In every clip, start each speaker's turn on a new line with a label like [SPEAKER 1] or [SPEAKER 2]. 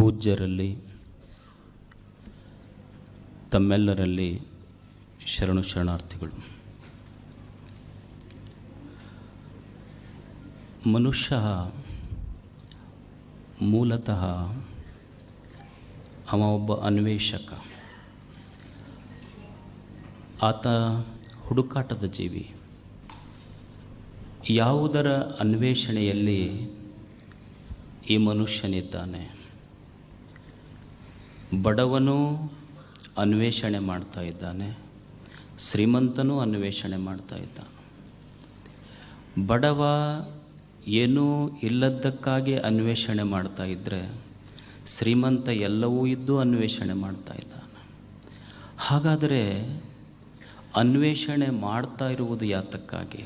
[SPEAKER 1] ಪೂಜ್ಯರಲ್ಲಿ ತಮ್ಮೆಲ್ಲರಲ್ಲಿ ಶರಣಾರ್ಥಿಗಳು. ಮನುಷ್ಯ ಮೂಲತಃ ಅವ ಒಬ್ಬ ಅನ್ವೇಷಕ. ಆತ ಹುಡುಕಾಟದ ಜೀವಿ. ಯಾವುದರ ಅನ್ವೇಷಣೆಯಲ್ಲಿ ಈ ಮನುಷ್ಯನಿದ್ದಾನೆ. ಬಡವನೂ ಅನ್ವೇಷಣೆ ಮಾಡ್ತಾ ಇದ್ದಾನೆ, ಶ್ರೀಮಂತನೂ ಅನ್ವೇಷಣೆ ಮಾಡ್ತಾ ಇದ್ದಾನೆ. ಬಡವ ಏನೂ ಇಲ್ಲದ್ದಕ್ಕಾಗಿ ಅನ್ವೇಷಣೆ ಮಾಡ್ತಾ ಇದ್ದರೆ, ಶ್ರೀಮಂತ ಎಲ್ಲವೂ ಇದ್ದು ಅನ್ವೇಷಣೆ ಮಾಡ್ತಾ ಇದ್ದಾನೆ. ಹಾಗಾದರೆ ಅನ್ವೇಷಣೆ ಮಾಡ್ತಾ ಇರುವುದು ಯಾತಕ್ಕಾಗಿ?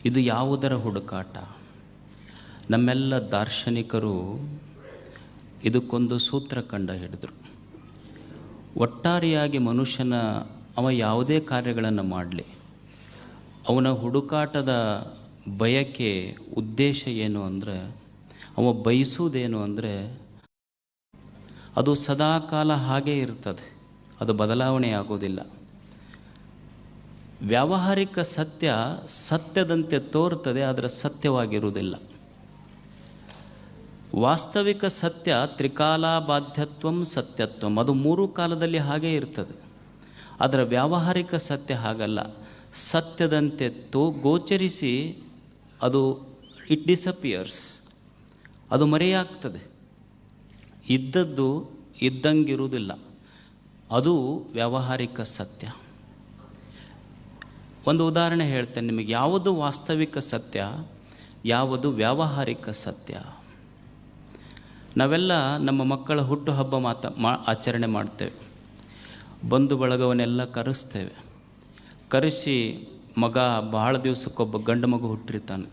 [SPEAKER 1] ಇದು ಯಾವುದರ ಹುಡುಕಾಟ? ನಮ್ಮೆಲ್ಲ ದಾರ್ಶನಿಕರು ಇದಕ್ಕೊಂದು ಸೂತ್ರ ಕಂಡು ಹಿಡಿದರು. ಒಟ್ಟಾರೆಯಾಗಿ ಮನುಷ್ಯನ ಅವ ಯಾವುದೇ ಕಾರ್ಯಗಳನ್ನು ಮಾಡಲಿ, ಅವನ ಹುಡುಕಾಟದ ಬಯಕೆ ಉದ್ದೇಶ ಏನು ಅಂದರೆ, ಅವ ಬಯಸುವುದೇನು ಅಂದರೆ ಅದು ಸದಾಕಾಲ ಹಾಗೇ ಇರ್ತದೆ, ಅದು ಬದಲಾವಣೆ ಆಗೋದಿಲ್ಲ. ವ್ಯಾವಹಾರಿಕ ಸತ್ಯ ಸತ್ಯದಂತೆ ತೋರ್ತದೆ, ಆದರೆ ಸತ್ಯವಾಗಿರುವುದಿಲ್ಲ. ವಾಸ್ತವಿಕ ಸತ್ಯ ತ್ರಿಕಾಲಾಬಾಧ್ಯತ್ವಂ ಸತ್ಯತ್ವಂ, ಅದು ಮೂರು ಕಾಲದಲ್ಲಿ ಹಾಗೇ ಇರ್ತದೆ. ಅದರ ವ್ಯಾವಹಾರಿಕ ಸತ್ಯ ಹಾಗಲ್ಲ. ಸತ್ಯದಂತೆ ಗೋಚರಿಸಿ ಅದು ಇಟ್ ಡಿಸಪಿಯರ್ಸ್, ಅದು ಮರೆಯಾಗ್ತದೆ. ಇದ್ದದ್ದು ಇದ್ದಂಗಿರುವುದಿಲ್ಲ. ಅದು ವ್ಯಾವಹಾರಿಕ ಸತ್ಯ. ಒಂದು ಉದಾಹರಣೆ ಹೇಳ್ತೇನೆ ನಿಮಗೆ. ಯಾವುದು ವಾಸ್ತವಿಕ ಸತ್ಯ, ಯಾವುದು ವ್ಯಾವಹಾರಿಕ ಸತ್ಯ? ನಾವೆಲ್ಲ ನಮ್ಮ ಮಕ್ಕಳ ಹುಟ್ಟುಹಬ್ಬ ಆಚರಣೆ ಮಾಡ್ತೇವೆ. ಬಂಧು ಬಳಗವನ್ನೆಲ್ಲ ಕರೆಸ್ತೇವೆ. ಕರೆಸಿ ಮಗ ಬಹಳ ದಿವಸಕ್ಕೊಬ್ಬ ಗಂಡು ಮಗು ಹುಟ್ಟಿರ್ತಾನೆ.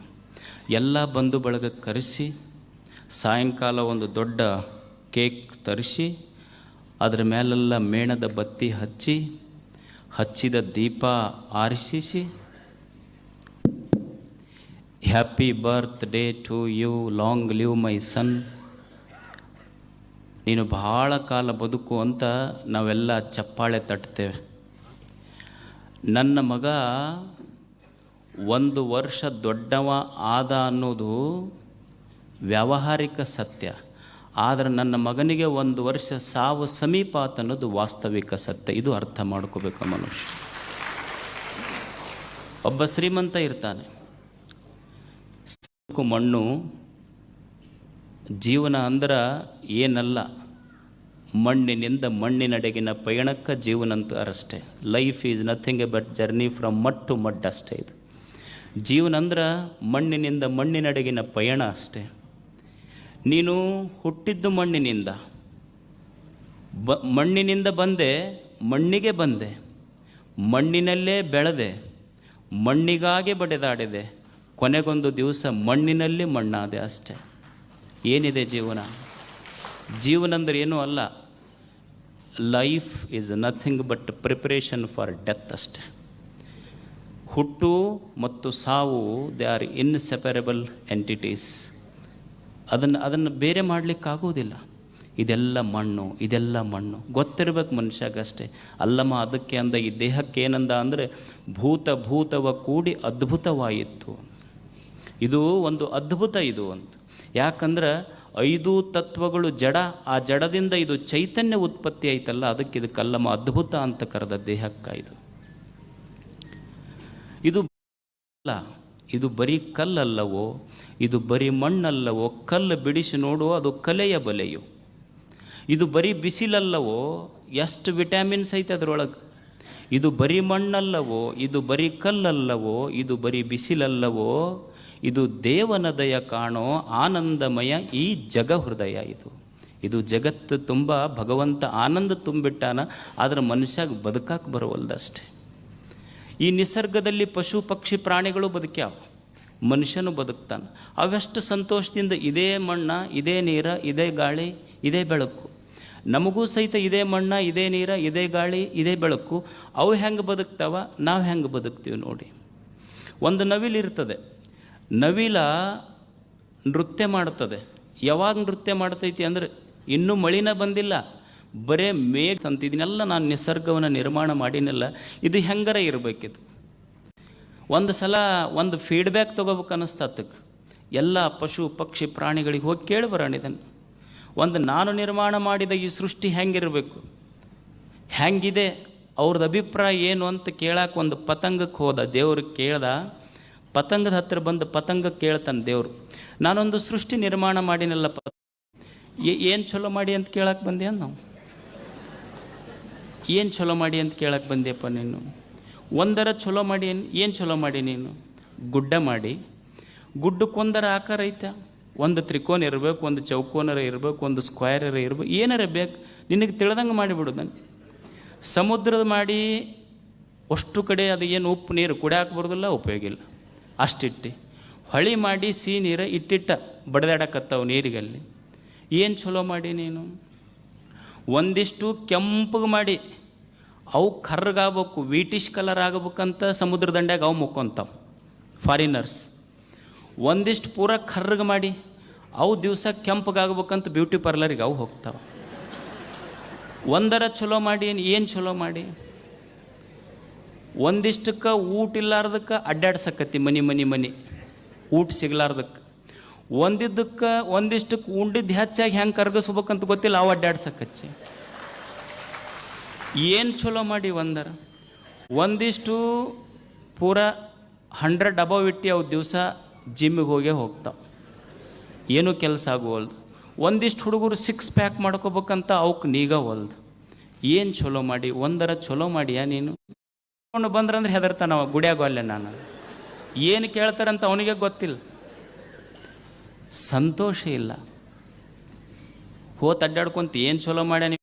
[SPEAKER 1] ಎಲ್ಲ ಬಂಧು ಬಳಗ ಕರೆಸಿ ಸಾಯಂಕಾಲ ಒಂದು ದೊಡ್ಡ ಕೇಕ್ ತರಿಸಿ ಅದರ ಮೇಲೆಲ್ಲ ಮೇಣದ ಬತ್ತಿ ಹಚ್ಚಿ, ಹಚ್ಚಿದ ದೀಪ ಆರಿಸಿಸಿ, happy birthday to you, long live my son, ನೀನು ಬಹಳ ಕಾಲ ಬದುಕು ಅಂತ ನಾವೆಲ್ಲ ಚಪ್ಪಾಳೆ ತಟ್ತೇವೆ. ನನ್ನ ಮಗ 1 ವರ್ಷ ದೊಡ್ಡವ ಆದ ಅನ್ನೋದು ವ್ಯಾವಹಾರಿಕ ಸತ್ಯ. ಆದರೆ ನನ್ನ ಮಗನಿಗೆ 1 ವರ್ಷ ಸಾವು ಸಮೀಪ ಆತ ಅನ್ನೋದು ವಾಸ್ತವಿಕ ಸತ್ಯ. ಇದು ಅರ್ಥ ಮಾಡ್ಕೋಬೇಕು ಮನುಷ್ಯ. ಒಬ್ಬ ಶ್ರೀಮಂತ ಇರ್ತಾನೆ. ಮಣ್ಣು ಜೀವನ ಅಂದ್ರೆ ಏನಲ್ಲ, ಮಣ್ಣಿನಿಂದ ಮಣ್ಣಿನಡೆಗಿನ ಪಯಣಕ್ಕೆ ಜೀವನ ಅಂತಾರಷ್ಟೇ. Life is nothing but journey from mud to mud ಅಷ್ಟೇ. ಇದು ಜೀವನ ಅಂದ್ರೆ ಮಣ್ಣಿನಿಂದ ಮಣ್ಣಿನಡೆಗಿನ ಪಯಣ ಅಷ್ಟೇ. ನೀನು ಹುಟ್ಟಿದ್ದು ಮಣ್ಣಿನಿಂದ, ಮಣ್ಣಿನಿಂದ ಬಂದೆ, ಮಣ್ಣಿಗೆ ಬಂದೆ, ಮಣ್ಣಿನಲ್ಲೇ ಬೆಳೆದೆ, ಮಣ್ಣಿಗಾಗಿ ಬಡಿದಾಡಿದೆ, ಕೊನೆಗೊಂದು ದಿವಸ ಮಣ್ಣಿನಲ್ಲಿ ಮಣ್ಣಾದೆ ಅಷ್ಟೇ. ಏನಿದೆ ಜೀವನ? ಜೀವನ ಅಂದರೆ ಏನೂ ಅಲ್ಲ. Life is nothing but preparation for death ಅಷ್ಟೆ. ಹುಟ್ಟು ಮತ್ತು ಸಾವು ದೇ ಆರ್ ಇನ್ಸೆಪರೇಬಲ್ ಎಂಟಿಟೀಸ್. ಅದನ್ನು ಬೇರೆ ಮಾಡಲಿಕ್ಕಾಗೋದಿಲ್ಲ. ಇದೆಲ್ಲ ಮಣ್ಣು, ಇದೆಲ್ಲ ಮಣ್ಣು ಗೊತ್ತಿರ್ಬೇಕು ಮನುಷ್ಯಗಷ್ಟೇ. ಅಲ್ಲಮ್ಮ ಅದಕ್ಕೆ ಅಂದ, ಈ ದೇಹಕ್ಕೆ ಏನಂದ ಅಂದರೆ ಭೂತವ ಕೂಡಿ ಅದ್ಭುತವಾಯಿತು. ಇದು ಒಂದು ಅದ್ಭುತ ಇದು ಅಂತ. ಯಾಕಂದ್ರೆ 5 ತತ್ವಗಳು ಜಡ, ಆ ಜಡದಿಂದ ಇದು ಚೈತನ್ಯ ಉತ್ಪತ್ತಿ ಆಯ್ತಲ್ಲ, ಅದಕ್ಕೆ ಇದು ಕಲ್ಲಮ್ಮ ಅದ್ಭುತ ಅಂತ ಕರೆದ ದೇಹಕ್ಕೆ. ಇದು ಅಲ್ಲ, ಇದು ಬರೀ ಕಲ್ಲಲ್ಲವೋ, ಇದು ಬರೀ ಮಣ್ಣಲ್ಲವೋ, ಕಲ್ಲು ಬಿಡಿಸಿ ನೋಡುವ ಅದು ಕಲೆಯ ಬಲೆಯು. ಇದು ಬರೀ ಬಿಸಿಲಲ್ಲವೋ, ಎಷ್ಟು ವಿಟಮಿನ್ಸ್ ಐತೆ ಅದರೊಳಗೆ. ಇದು ಬರೀ ಮಣ್ಣಲ್ಲವೋ, ಇದು ಬರೀ ಕಲ್ಲಲ್ಲವೋ, ಇದು ಬರೀ ಬಿಸಿಲಲ್ಲವೋ, ಇದು ದೇವನ ದಯ ಕಾಣೋ ಆನಂದಮಯ ಈ ಜಗ ಹೃದಯ. ಇದು ಜಗತ್ತು ತುಂಬ ಭಗವಂತ ಆನಂದ ತುಂಬಿಟ್ಟಾನ, ಆದರೆ ಮನುಷ್ಯಾಗ ಬದುಕಕ್ಕೆ ಬರೋವಲ್ದಷ್ಟೇ. ಈ ನಿಸರ್ಗದಲ್ಲಿ ಪಶು ಪಕ್ಷಿ ಪ್ರಾಣಿಗಳು ಬದುಕ್ಯಾವ, ಮನುಷ್ಯನು ಬದುಕ್ತಾನೆ. ಅವೆಷ್ಟು ಸಂತೋಷದಿಂದ ಇದೇ ಮಣ್ಣ, ಇದೇ ನೀರ, ಇದೇ ಗಾಳಿ, ಇದೇ ಬೆಳಕು. ನಮಗೂ ಸಹಿತ ಇದೇ ಮಣ್ಣ, ಇದೇ ನೀರ, ಇದೇ ಗಾಳಿ, ಇದೇ ಬೆಳಕು. ಅವು ಹೆಂಗೆ ಬದುಕ್ತಾವ, ನಾವು ಹೆಂಗೆ ಬದುಕ್ತೀವಿ ನೋಡಿ. ಒಂದು ನವಿಲಿರ್ತದೆ. ನವಿಲ ನೃತ್ಯ ಮಾಡ್ತದೆ. ಯಾವಾಗ ನೃತ್ಯ ಮಾಡ್ತೈತಿ ಅಂದರೆ ಇನ್ನೂ ಮಳಿನ ಬಂದಿಲ್ಲ, ಬರೇ ಮೇಘ ಅಂತ. ಇದನ್ನೆಲ್ಲ ನಾನು ನಿಸರ್ಗವನ್ನು ನಿರ್ಮಾಣ ಮಾಡಿನಲ್ಲ, ಇದು ಹೆಂಗಾರ ಇರಬೇಕಿದು. ಒಂದು ಸಲ ಒಂದು ಫೀಡ್ಬ್ಯಾಕ್ ತೊಗೋಬೇಕು ಅನ್ನಿಸ್ತತ್ತಕ್ಕೆ. ಎಲ್ಲ ಪಶು ಪಕ್ಷಿ ಪ್ರಾಣಿಗಳಿಗೆ ಹೋಗಿ ಕೇಳಿ ಬರೋಣ ಇದನ್ನು. ಒಂದು ನಾನು ನಿರ್ಮಾಣ ಮಾಡಿದ ಈ ಸೃಷ್ಟಿ ಹೆಂಗಿರಬೇಕು, ಹೆಂಗಿದೆ, ಅವ್ರದ್ದು ಅಭಿಪ್ರಾಯ ಏನು ಅಂತ ಕೇಳಕ್ಕೆ ಒಂದು ಪತಂಗಕ್ಕೆ ಹೋದ. ದೇವ್ರಿಗೆ ಕೇಳ್ದ, ಪತಂಗದ ಹತ್ತಿರ ಬಂದು ಪತಂಗಕ್ಕೆ ಕೇಳ್ತಾನೆ ದೇವರು, ನಾನೊಂದು ಸೃಷ್ಟಿ ನಿರ್ಮಾಣ ಮಾಡಿನಲ್ಲ, ಏನು ಚಲೋ ಮಾಡಿ ಅಂತ ಕೇಳಕ್ಕೆ ಬಂದೆ ನಾವು. ಏನು ಚಲೋ ಮಾಡಿ ಅಂತ ಕೇಳಕ್ಕೆ ಬಂದ್ಯಪ್ಪ ನೀನು? ಒಂದರ ಚಲೋ ಮಾಡಿ. ಏನು ಚಲೋ ಮಾಡಿ ನೀನು? ಗುಡ್ಡ ಮಾಡಿ, ಗುಡ್ಡಕ್ಕೊಂದರ ಆಕಾರ ಐತೆ. ಒಂದು ತ್ರಿಕೋನ ಇರಬೇಕು, ಒಂದು ಚೌಕೋನರ ಇರಬೇಕು, ಒಂದು ಸ್ಕ್ವೇರರ ಇರಬೇಕು, ಏನಾರ ಬೇಕು ನಿನಗೆ ತಿಳಿದಂಗೆ ಮಾಡಿಬಿಡು. ನಾನು ಸಮುದ್ರದ ಮಾಡಿ ಅಷ್ಟು ಕಡೆ ಅದು ಏನು ಉಪ್ಪು ನೀರು ಕುಡಿಯಾಕೆ ಬರೋದಿಲ್ಲ, ಉಪಯೋಗ ಇಲ್ಲ, ಅಷ್ಟಿಟ್ಟು. ಹೊಳಿ ಮಾಡಿ ಸಿಹಿ ನೀರು ಇಟ್ಟಿಟ್ಟ ಬಡ್ದಾಡಕತ್ತಾವ ನೀರಿಗಲ್ಲಿ. ಏನು ಚಲೋ ಮಾಡಿ ನೀನು? ಒಂದಿಷ್ಟು ಕೆಂಪಗೆ ಮಾಡಿ ಅವು ಕರ್ರಗಾಗಬೇಕು, ವೀಟಿಶ್ ಕಲರ್ ಆಗಬೇಕಂತ ಸಮುದ್ರ ದಂಡ್ಯಾಗ ಅವು ಮುಕ್ಕೊಂತಾವೆ ಫಾರಿನರ್ಸ್. ಒಂದಿಷ್ಟು ಪೂರ ಕರ್ರಗೆ ಮಾಡಿ ಅವು ದಿವಸ ಕೆಂಪಗಾಗಬೇಕಂತ ಬ್ಯೂಟಿ ಪಾರ್ಲರಿಗೆ ಅವು ಹೋಗ್ತಾವೆ. ಒಂದರ ಚಲೋ ಮಾಡಿ. ಏನು ಚಲೋ ಮಾಡಿ? ಒಂದಿಷ್ಟಕ್ಕೆ ಊಟ ಇಲ್ಲಾರ್ದಕ್ಕೆ ಅಡ್ಡಾಡ್ಸಕತ್ತಿ ಮನೆ ಊಟ ಸಿಗ್ಲಾರ್ದಕ್ಕೆ. ಒಂದಿಷ್ಟಕ್ಕೆ ಉಂಡಿದ್ದು ಹೆಚ್ಚಾಗಿ ಹೆಂಗೆ ಕರ್ಗಿಸ್ಬೇಕಂತ ಗೊತ್ತಿಲ್ಲ, ಅವು ಅಡ್ಡಾಡ್ಸಕಚ್ಚಿ. ಏನು ಚಲೋ ಮಾಡಿ? ಒಂದಿಷ್ಟು ಪೂರ 100 ಅಬವ್ ಇಟ್ಟು ಅವು ದಿವಸ ಜಿಮ್ಮಿಗೆ ಹೋಗ್ತಾವೆ, ಏನೂ ಕೆಲಸ ಆಗುವಲ್ದು. ಒಂದಿಷ್ಟು ಹುಡುಗರು 6 ಪ್ಯಾಕ್ ಮಾಡ್ಕೋಬೇಕಂತ ಅವಕ್ಕೆ ನೀಗವಲ್ದು. ಏನು ಚಲೋ ಮಾಡಿ? ಒಂದರ ಚಲೋ ಮಾಡಿಯಾ ನೀನು? ಬಂದ್ರಂದ್ರೆ ಹೆದರ್ತಾನ ಅವ, ಗುಡಿಯಾಗೋ ಅಲ್ಲೇ ನಾನು. ಏನು ಕೇಳ್ತಾರಂತ ಅವನಿಗೆ ಗೊತ್ತಿಲ್ಲ, ಸಂತೋಷ ಇಲ್ಲ. ಹೋತ್ ಅಡ್ಡಾಡ್ಕೊಂತ ಏನು ಚಲೋ ಮಾಡ್ಯಾನ